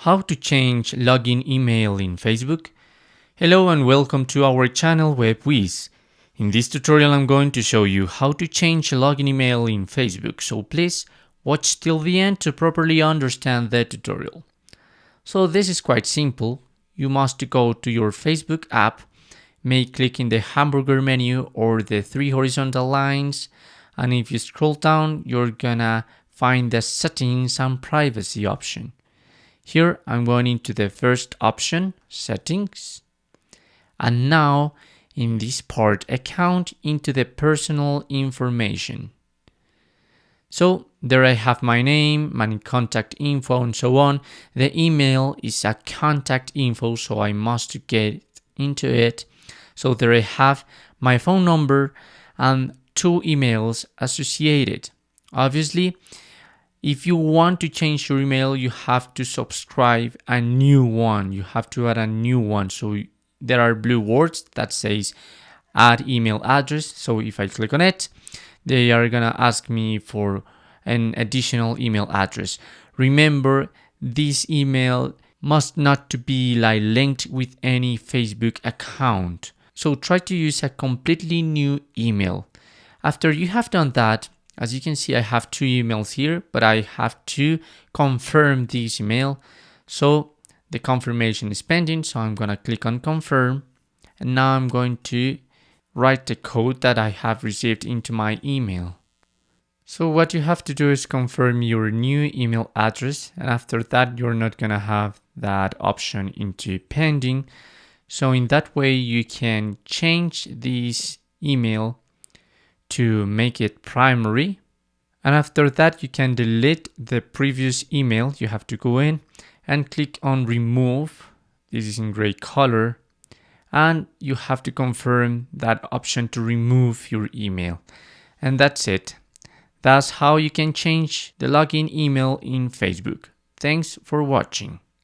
How to change login email in Facebook? Hello and welcome to our channel Whizz. In this tutorial I'm going to show you how to change login email in Facebook, so please watch till the end to properly understand the tutorial. So this is quite simple. You must go to your Facebook app, may click in the hamburger menu or the three horizontal lines, and if you scroll down you're gonna find the settings and privacy option. Here I'm going into the first option, settings, and now in this part, account into the personal information. So there I have my name, my contact info and so on. The email is a contact info, so I must get into it. So there I have my phone number and two emails associated. Obviously, if you want to change your email, you have to subscribe a new one. You have to add a new one. So there are blue words that says add email address. So if I click on it, they are gonna ask me for an additional email address. Remember, this email must not to be linked with any Facebook account. So try to use a completely new email. After you have done that, as you can see, I have two emails here, but I have to confirm this email. So the confirmation is pending. So I'm going to click on confirm. And now I'm going to write the code that I have received into my email. So what you have to do is confirm your new email address. And after that, you're not going to have that option into pending. So in that way, you can change this email to make it primary, and after that you can delete the previous email. You have to go in and click on remove. This is in gray color, and you have to confirm that option to remove your email, and that's it. That's how you can change the login email in Facebook. Thanks for watching.